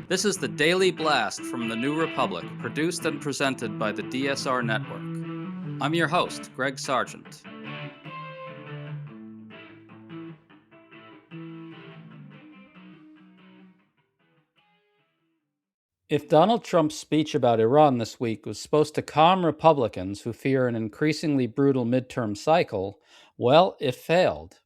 This is the Daily Blast from the New Republic, produced and presented by the DSR Network. I'm your host, Greg Sargent. If Donald Trump's speech about Iran this week was supposed to calm Republicans who fear an increasingly brutal midterm cycle, well, it failed.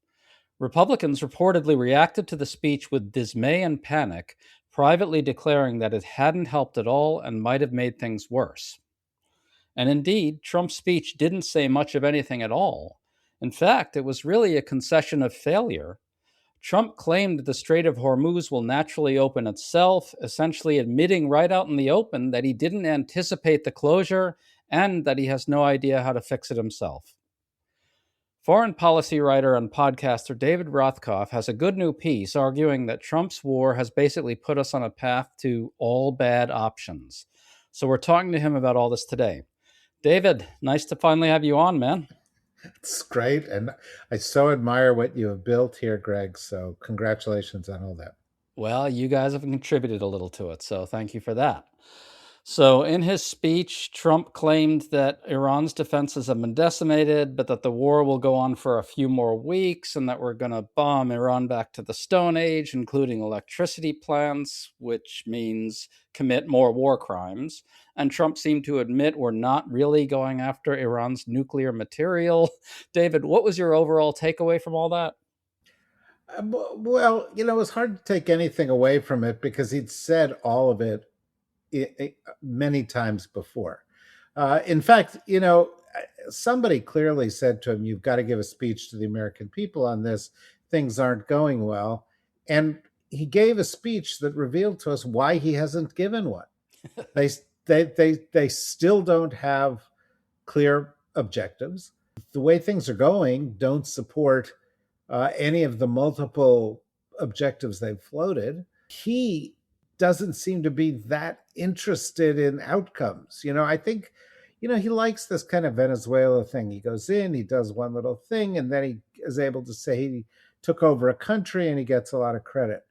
Republicans reportedly reacted to the speech with dismay and panic, privately declaring that it hadn't helped at all and might have made things worse. And indeed, Trump's speech didn't say much of anything at all. In fact, it was really a concession of failure. Trump claimed the Strait of Hormuz will naturally open itself, essentially admitting right out in the open that he didn't anticipate the closure and that he has no idea how to fix it himself. Foreign policy writer and podcaster David Rothkopf has a good new piece arguing that Trump's war has basically put us on a path to all bad options. So we're talking to him about all this today. David, nice to finally have you on, man. It's great. And I so admire what you have built here, Greg. So congratulations on all that. Well, you guys have contributed a little to it, so thank you for that. So, in his speech, Trump claimed that Iran's defenses have been decimated, but that the war will go on for a few more weeks and that we're going to bomb Iran back to the Stone Age, including electricity plants, which means commit more war crimes. And Trump seemed to admit we're not really going after Iran's nuclear material. David, what was your overall takeaway from all that? Well, it was hard to take anything away from it because he'd said all of it many times before. In fact, somebody clearly said to him, "You've got to give a speech to the American people on this. Things aren't going well." And he gave a speech that revealed to us why he hasn't given one. They they still don't have clear objectives. The way things are going don't support any of the multiple objectives they've floated. He doesn't seem to be that interested in outcomes. I think, he likes this kind of Venezuela thing. He goes in, he does one little thing, and then he is able to say he took over a country and he gets a lot of credit.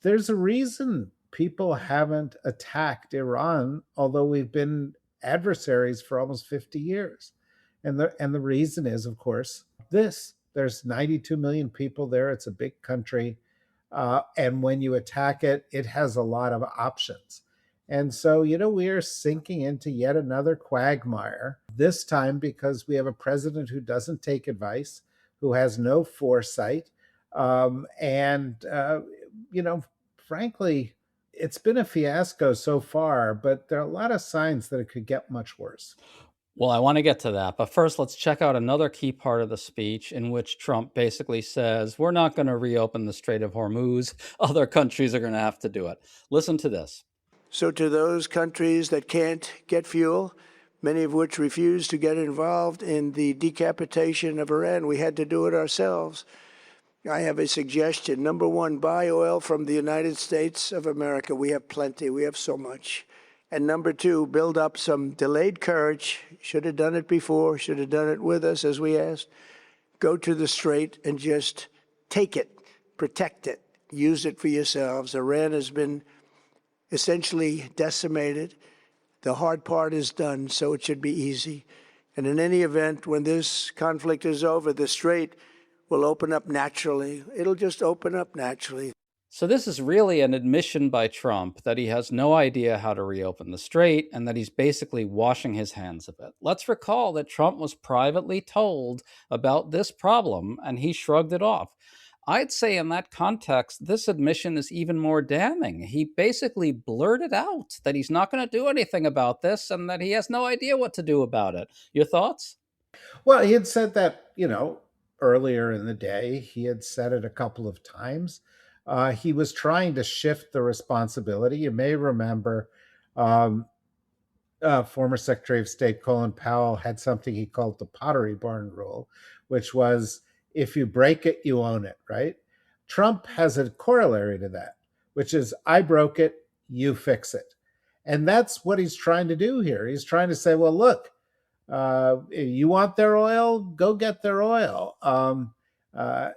There's a reason people haven't attacked Iran, although we've been adversaries for almost 50 years. And the reason is, of course, this. There's 92 million people there. It's a big country. And when you attack it, it has a lot of options. And so, we are sinking into yet another quagmire, this time because we have a president who doesn't take advice, who has no foresight. Frankly, it's been a fiasco so far, but there are a lot of signs that it could get much worse. Well, I want to get to that. But first, let's check out another key part of the speech in which Trump basically says, we're not going to reopen the Strait of Hormuz. Other countries are going to have to do it. Listen to this. So to those countries that can't get fuel, many of which refuse to get involved in the decapitation of Iran, we had to do it ourselves. I have a suggestion. Number one, buy oil from the United States of America. We have plenty. We have so much. And number two, build up some delayed courage. Should have done it before, should have done it with us, as we asked. Go to the strait and just take it, protect it, use it for yourselves. Iran has been essentially decimated. The hard part is done, so it should be easy. And in any event, when this conflict is over, the strait will open up naturally. It'll just open up naturally. So this is really an admission by Trump that he has no idea how to reopen the strait and that he's basically washing his hands of it. Let's recall that Trump was privately told about this problem and he shrugged it off. I'd say in that context, this admission is even more damning. He basically blurted out that he's not going to do anything about this and that he has no idea what to do about it. Your thoughts? Well, he had said that, earlier in the day. He had said it a couple of times. He was trying to shift the responsibility. You may remember um, former Secretary of State Colin Powell had something he called the Pottery Barn rule, which was if you break it, you own it, right? Trump has a corollary to that, which is I broke it, you fix it. And that's what he's trying to do here. He's trying to say, well, look, you want their oil, go get their oil.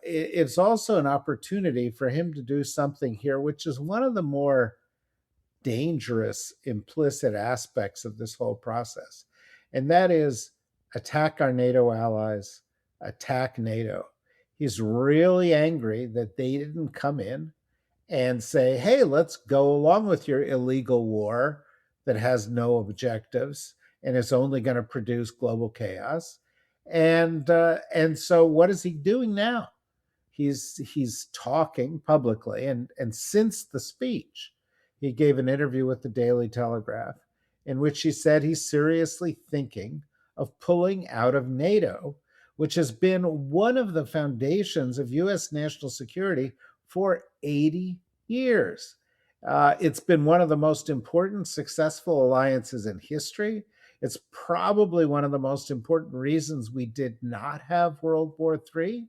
It's also an opportunity for him to do something here, which is one of the more dangerous implicit aspects of this whole process. And that is attack our NATO allies, attack NATO. He's really angry that they didn't come in and say, hey, let's go along with your illegal war that has no objectives and is only going to produce global chaos. And so what is he doing now? He's talking publicly, and since the speech, he gave an interview with the Daily Telegraph in which he said he's seriously thinking of pulling out of NATO, which has been one of the foundations of U.S. national security for 80 years. It's been one of the most important successful alliances in history. It's probably one of the most important reasons we did not have World War III.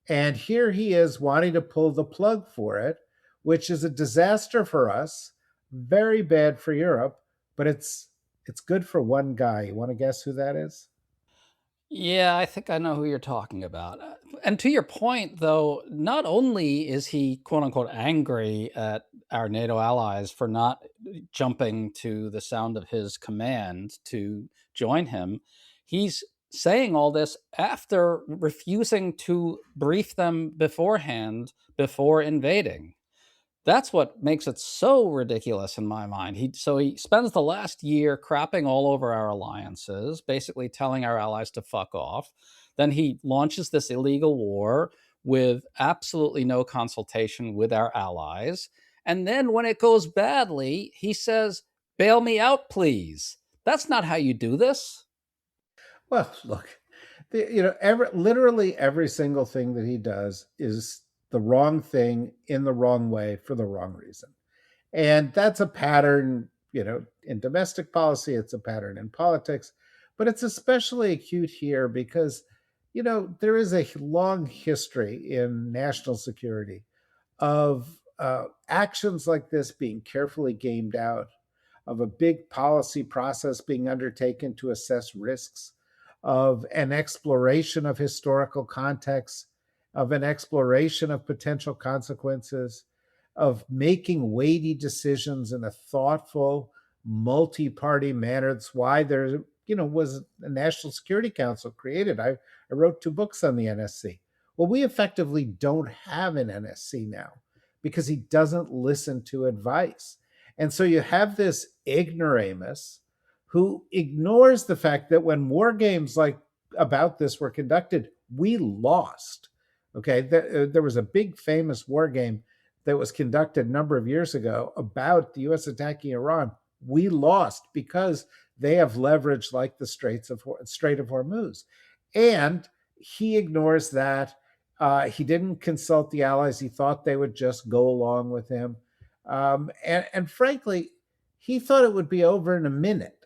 And here he is wanting to pull the plug for it, which is a disaster for us, very bad for Europe, but it's good for one guy. You want to guess who that is? Yeah, I think I know who you're talking about. And to your point, though, not only is he quote unquote angry at our NATO allies for not jumping to the sound of his command to join him, he's saying all this after refusing to brief them beforehand before invading. That's what makes it so ridiculous in my mind. He spends the last year crapping all over our alliances, basically telling our allies to fuck off. Then he launches this illegal war with absolutely no consultation with our allies. And then when it goes badly, he says, "Bail me out, please." That's not how you do this. Well, look, literally every single thing that he does is the wrong thing in the wrong way for the wrong reason. And that's a pattern, in domestic policy, it's a pattern in politics, but it's especially acute here because, there is a long history in national security of actions like this being carefully gamed out, of a big policy process being undertaken to assess risks, of an exploration of historical context, of an exploration of potential consequences, of making weighty decisions in a thoughtful, multi-party manner. That's why there, was a National Security Council created. I wrote 2 books on the NSC. Well, we effectively don't have an NSC now because he doesn't listen to advice. And so you have this ignoramus who ignores the fact that when war games like about this were conducted, we lost. Okay, there was a big famous war game that was conducted a number of years ago about the US attacking Iran. We lost because they have leverage like the Strait of Hormuz. And he ignores that. He didn't consult the allies. He thought they would just go along with him. And frankly, he thought it would be over in a minute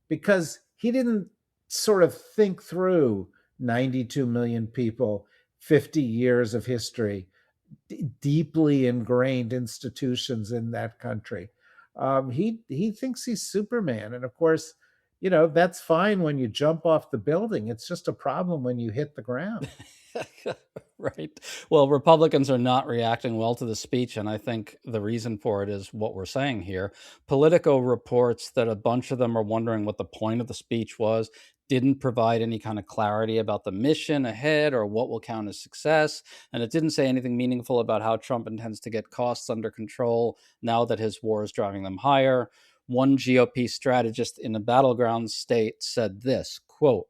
because he didn't sort of think through 92 million people, 50 years of history, deeply ingrained institutions in that country. He thinks he's Superman, and of course, that's fine when you jump off the building. It's just a problem when you hit the ground. Right. Well, Republicans are not reacting well to the speech, and I think the reason for it is what we're saying here. Politico reports that a bunch of them are wondering what the point of the speech was, didn't provide any kind of clarity about the mission ahead or what will count as success, and it didn't say anything meaningful about how Trump intends to get costs under control now that his war is driving them higher. One GOP strategist in a battleground state said this, quote,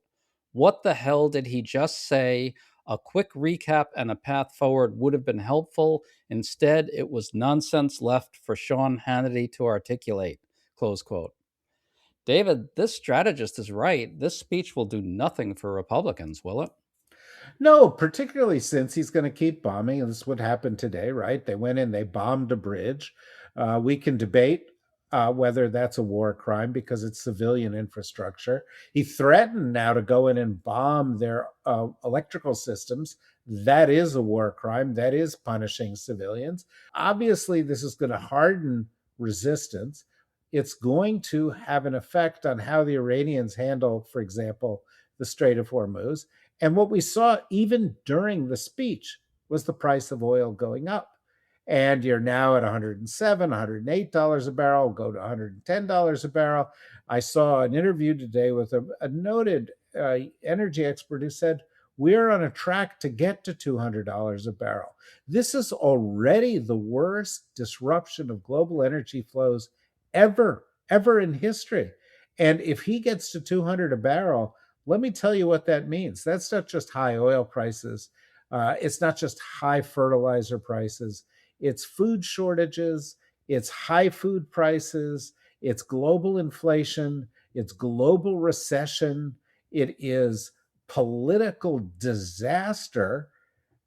"What the hell did he just say? A quick recap and a path forward would have been helpful. Instead, it was nonsense left for Sean Hannity to articulate." Close quote. David, this strategist is right. This speech will do nothing for Republicans, will it? No, particularly since he's going to keep bombing. And this would happen today, right? They went in, they bombed a bridge. We can debate whether that's a war crime because it's civilian infrastructure. He threatened now to go in and bomb their electrical systems. That is a war crime. That is punishing civilians. Obviously, this is going to harden resistance. It's going to have an effect on how the Iranians handle, for example, the Strait of Hormuz. And what we saw even during the speech was the price of oil going up. and you're now at 107, $108 a barrel, go to $110 a barrel. I saw an interview today with a noted energy expert who said we're on a track to get to $200 a barrel. This is already the worst disruption of global energy flows ever in history. And if he gets to 200 a barrel, let me tell you what that means. That's not just high oil prices. It's not just high fertilizer prices. It's food shortages. It's high food prices. It's global inflation. It's global recession. It is political disaster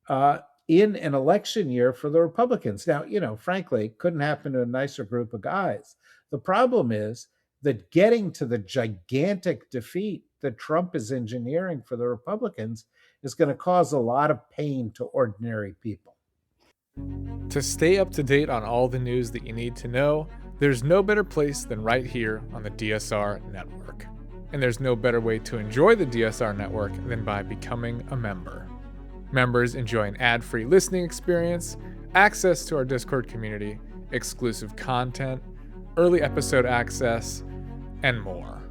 uh, in an election year for the Republicans. Now, frankly, couldn't happen to a nicer group of guys. The problem is that getting to the gigantic defeat that Trump is engineering for the Republicans is going to cause a lot of pain to ordinary people. To stay up to date on all the news that you need to know, there's no better place than right here on the DSR network. And there's no better way to enjoy the DSR network than by becoming a member. Members enjoy an ad-free listening experience, access to our Discord community, exclusive content, early episode access, and more.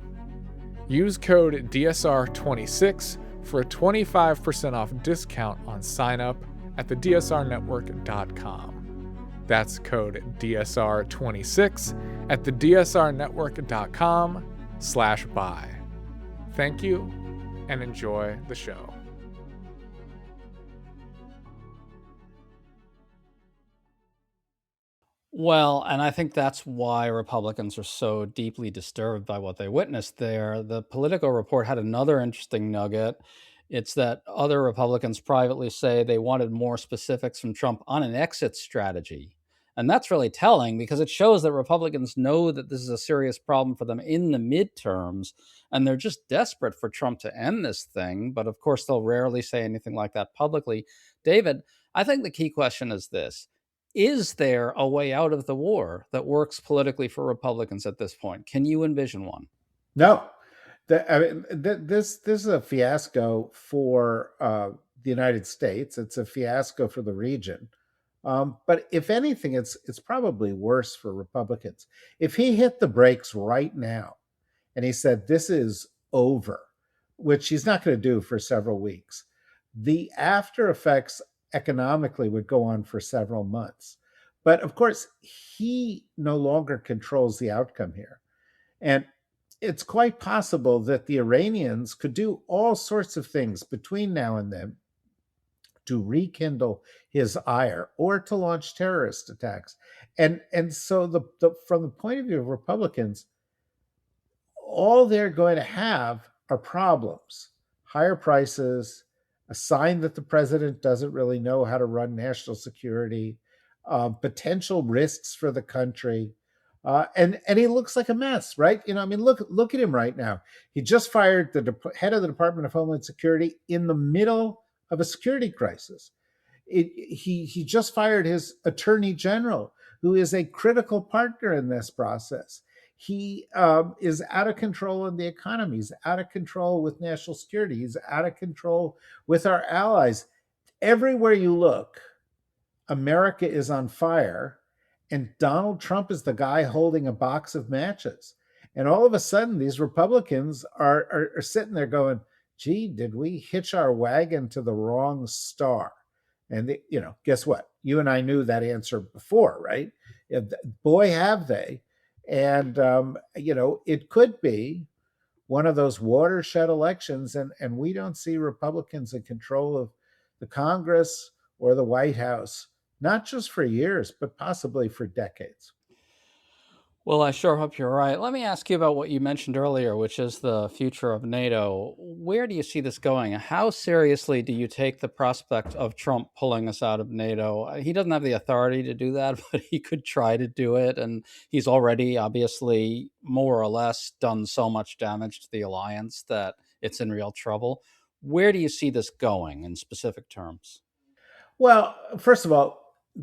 Use code DSR26 for a 25% off discount on sign up at thedsrnetwork.com. That's code DSR26 at thedsrnetwork.com/buy. Thank you and enjoy the show. Well, and I think that's why Republicans are so deeply disturbed by what they witnessed there. The Politico report had another interesting nugget. It's that other Republicans privately say they wanted more specifics from Trump on an exit strategy. And that's really telling because it shows that Republicans know that this is a serious problem for them in the midterms, and they're just desperate for Trump to end this thing. But of course, they'll rarely say anything like that publicly. David, I think the key question is this: is there a way out of the war that works politically for Republicans at this point? Can you envision one? No, this is a fiasco for the United States. It's a fiasco for the region. But if anything, it's probably worse for Republicans. If he hit the brakes right now and he said this is over, which he's not going to do for several weeks, the after effects economically would go on for several months. But of course, he no longer controls the outcome here. And it's quite possible that the Iranians could do all sorts of things between now and then to rekindle his ire or to launch terrorist attacks. And so from the point of view of Republicans, all they're going to have are problems, higher prices, a sign that the president doesn't really know how to run national security, potential risks for the country. And he looks like a mess, right? Look at him right now. He just fired the head of the Department of Homeland Security in the middle of a security crisis. He just fired his attorney general, who is a critical partner in this process. He is out of control in the economy. He's out of control with national security. He's out of control with our allies. Everywhere you look, America is on fire, and Donald Trump is the guy holding a box of matches. And all of a sudden, these Republicans are sitting there going, gee, did we hitch our wagon to the wrong star? And, guess what? You and I knew that answer before, right? Boy, have they. And, it could be one of those watershed elections, and we don't see Republicans in control of the Congress or the White House, not just for years, but possibly for decades. Well, I sure hope you're right. Let me ask you about what you mentioned earlier, which is the future of NATO. Where do you see this going? How seriously do you take the prospect of Trump pulling us out of NATO? He doesn't have the authority to do that, but he could try to do it. And he's already, obviously, more or less done so much damage to the alliance that it's in real trouble. Where do you see this going in specific terms? Well, first of all,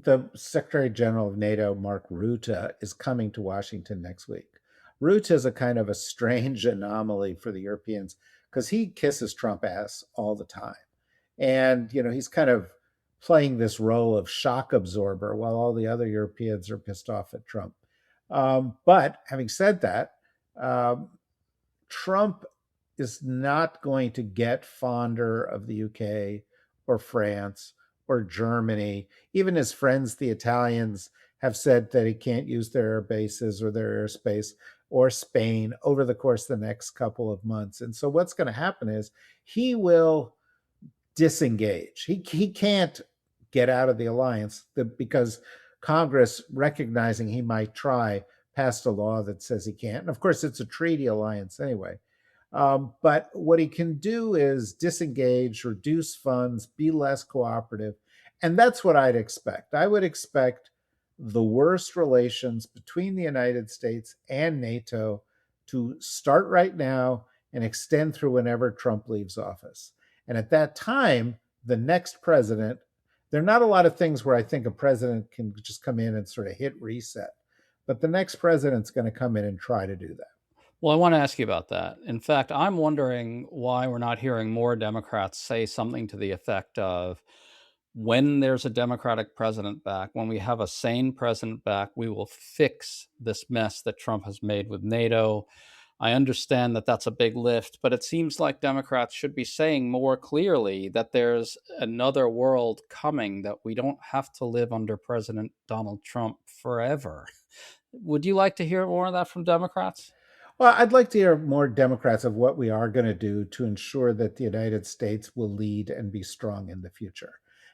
the Secretary General of NATO, Mark Rutte, is coming to Washington next week. Rutte is a kind of a strange anomaly for the Europeans because he kisses Trump ass all the time. And, he's kind of playing this role of shock absorber while all the other Europeans are pissed off at Trump. But having said that, um, Trump is not going to get fonder of the UK or France or Germany. Even his friends, the Italians, have said that he can't use their air bases or their airspace or Spain over the course of the next couple of months. And so what's going to happen is he will disengage. He can't get out of the alliance because Congress, recognizing he might try, passed a law that says he can't. And of course, it's a treaty alliance anyway. But what he can do is disengage, reduce funds, be less cooperative. And that's what I'd expect. I would expect the worst relations between the United States and NATO to start right now and extend through whenever Trump leaves office. And at that time, the next president, there are not a lot of things where I think a president can just come in and sort of hit reset. But the next president's going to come in and try to do that. Well, I want to ask you about that. In fact, I'm wondering why we're not hearing more Democrats say something to the effect of, when there's a Democratic president back, when we have a sane president back, we will fix this mess that Trump has made with NATO. I understand that that's a big lift, but it seems like Democrats should be saying more clearly that there's another world coming, that we don't have to live under President Donald Trump forever. Would you like to hear more of that from Democrats? Well, I'd like to hear more Democrats of what we are going to do to ensure that the United States will lead and be strong in the future.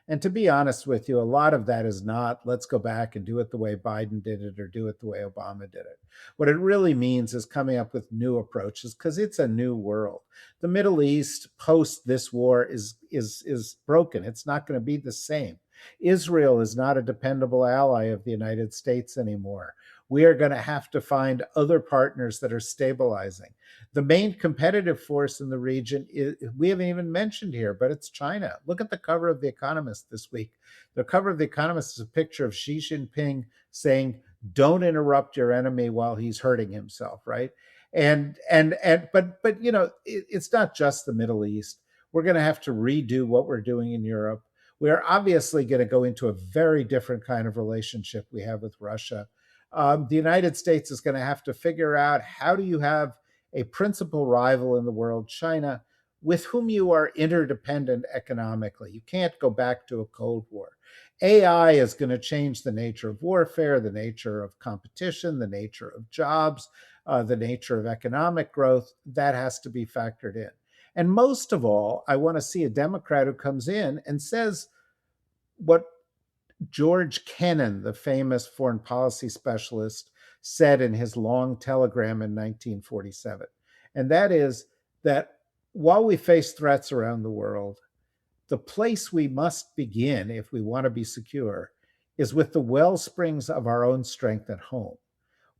And to be honest with you, a lot of that is not, let's go back and do it the way Biden did it or do it the way Obama did it. What it really means is coming up with new approaches, because it's a new world. The Middle East post this war is broken. It's not going to be the same. Israel is not a dependable ally of the United States anymore. We are going to have to find other partners that are stabilizing. The main competitive force in the region we haven't even mentioned here, but it's China. Look at the cover of The Economist this week. The cover of The Economist is a picture of Xi Jinping saying, "Don't interrupt your enemy while he's hurting himself," right? But it's not just the Middle East. We're going to have to redo what we're doing in Europe. We are obviously going to go into a very different kind of relationship we have with Russia. The United States is going to have to figure out, how do you have a principal rival in the world, China, with whom you are interdependent economically? You can't go back to a Cold War. AI is going to change the nature of warfare, the nature of competition, the nature of jobs, the nature of economic growth. That has to be factored in. And most of all, I want to see a Democrat who comes in and says what George Kennan, the famous foreign policy specialist, said in his long telegram in 1947. And that is that while we face threats around the world, the place we must begin if we want to be secure is with the well springs of our own strength at home.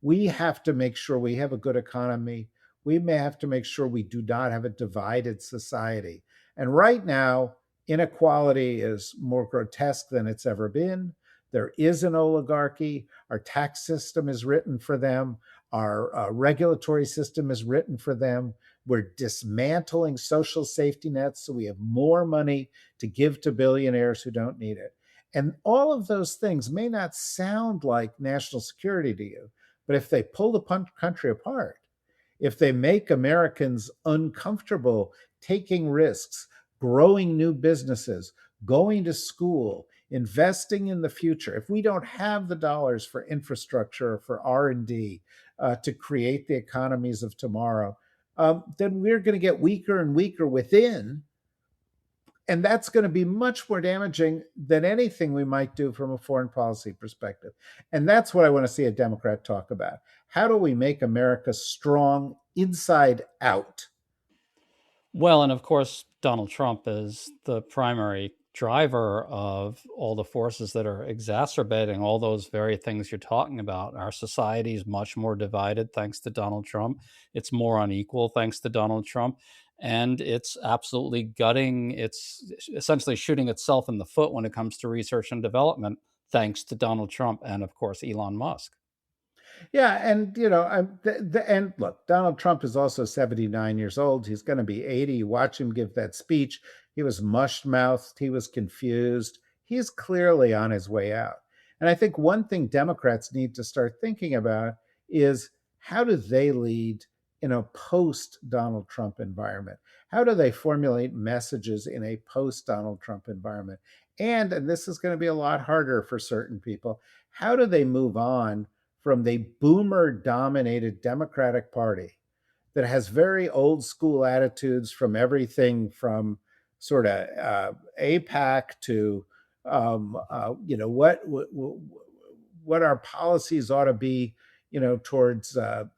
We have to make sure we have a good economy. We may have to make sure we do not have a divided society. And right now, inequality is more grotesque than it's ever been. There is an oligarchy. Our tax system is written for them. Our regulatory system is written for them. We're dismantling social safety nets so we have more money to give to billionaires who don't need it. And all of those things may not sound like national security to you, but if they pull the country apart, if they make Americans uncomfortable taking risks, growing new businesses, going to school, investing in the future, if we don't have the dollars for infrastructure, for R&D, to create the economies of tomorrow, then we're going to get weaker and weaker within. And that's going to be much more damaging than anything we might do from a foreign policy perspective. And that's what I want to see a Democrat talk about. How do we make America strong inside out? Well, and of course, Donald Trump is the primary driver of all the forces that are exacerbating all those very things you're talking about. Our society is much more divided thanks to Donald Trump. It's more unequal thanks to Donald Trump. And it's absolutely gutting. It's essentially shooting itself in the foot when it comes to research and development, thanks to Donald Trump and, of course, Elon Musk. Yeah, and and look, Donald Trump is also 79 years old. He's going to be 80. You watch him give that speech. He was mush mouthed. He was confused. He's clearly on his way out. And I think one thing Democrats need to start thinking about is how do they lead in a post Donald Trump environment? How do they formulate messages in a post Donald Trump environment? And this is going to be a lot harder for certain people, how do they move on from the boomer dominated Democratic Party that has very old school attitudes from everything from sort of APAC to what our policies ought to be, towards a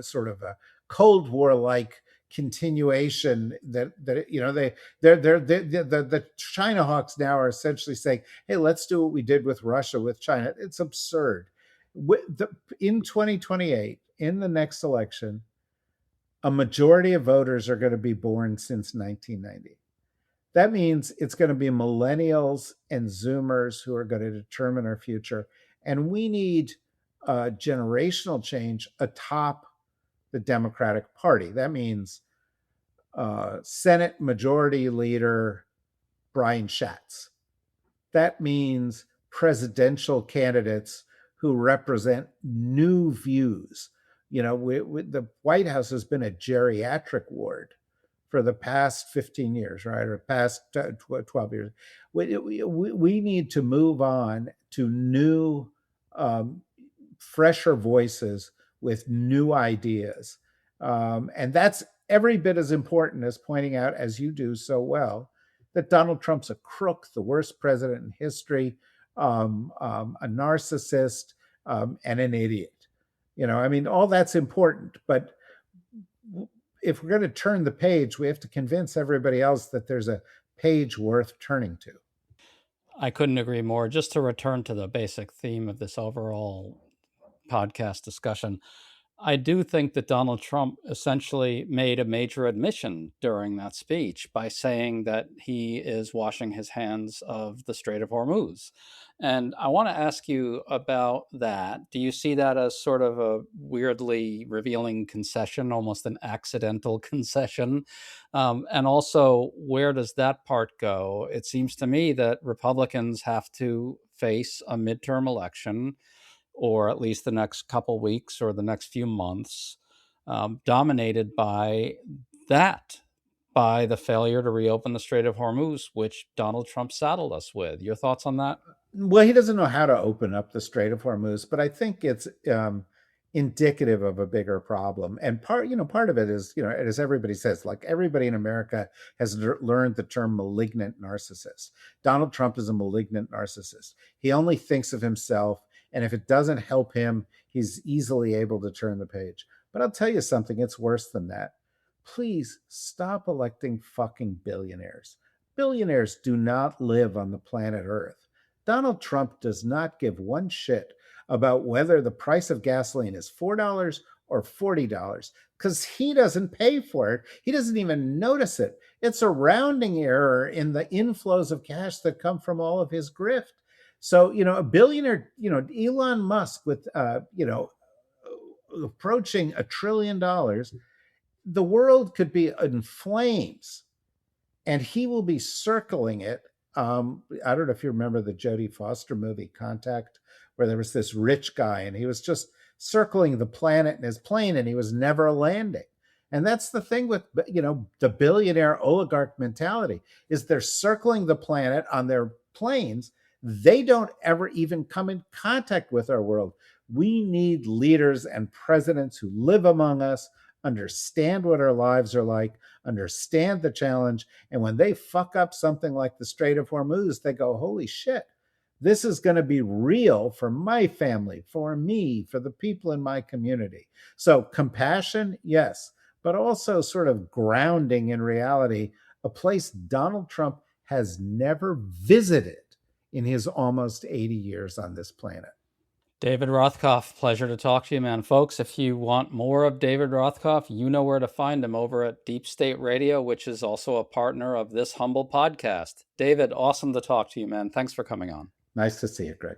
sort of a Cold War like continuation that the China hawks now are essentially saying, hey, let's do what we did with Russia with China. It's absurd. In 2028, in the next election, a majority of voters are going to be born since 1990. That means it's going to be millennials and Zoomers who are going to determine our future. And we need generational change atop the Democratic Party. That means Senate Majority Leader Brian Schatz. That means presidential candidates who represent new views. The White House has been a geriatric ward for the past 15 years, right? Or past 12 years. We need to move on to new, fresher voices with new ideas. And that's every bit as important as pointing out, as you do so well, that Donald Trump's a crook, the worst president in history, a narcissist, and an idiot. All that's important, but if we're going to turn the page, we have to convince everybody else that there's a page worth turning to. I couldn't agree more. Just to return to the basic theme of this overall podcast discussion, I do think that Donald Trump essentially made a major admission during that speech by saying that he is washing his hands of the Strait of Hormuz. And I want to ask you about that. Do you see that as sort of a weirdly revealing concession, almost an accidental concession? And also, where does that part go? It seems to me that Republicans have to face a midterm election, or at least the next couple weeks or the next few months, dominated by the failure to reopen the Strait of Hormuz, which Donald Trump saddled us with. Your thoughts on that? Well, he doesn't know how to open up the Strait of Hormuz, but I think it's indicative of a bigger problem. And part of it is, as everybody says, like everybody in America has learned the term malignant narcissist. Donald Trump is a malignant narcissist. He only thinks of himself. And if it doesn't help him, he's easily able to turn the page. But I'll tell you something, it's worse than that. Please stop electing fucking billionaires. Billionaires do not live on the planet Earth. Donald Trump does not give one shit about whether the price of gasoline is $4 or $40 because he doesn't pay for it. He doesn't even notice it. It's a rounding error in the inflows of cash that come from all of his grift. So, a billionaire, Elon Musk with, approaching $1 trillion, the world could be in flames and he will be circling it. I don't know if you remember the Jodie Foster movie Contact, where there was this rich guy and he was just circling the planet in his plane and he was never landing. And that's the thing with, the billionaire oligarch mentality is they're circling the planet on their planes. They don't ever even come in contact with our world. We need leaders and presidents who live among us, understand what our lives are like, understand the challenge. And when they fuck up something like the Strait of Hormuz, they go, holy shit, this is going to be real for my family, for me, for the people in my community. So compassion, yes, but also sort of grounding in reality, a place Donald Trump has never visited in his almost 80 years on this planet. David Rothkopf, pleasure to talk to you, man. Folks, if you want more of David Rothkopf, you know where to find him over at Deep State Radio, which is also a partner of this humble podcast. David, awesome to talk to you, man. Thanks for coming on. Nice to see you, Greg.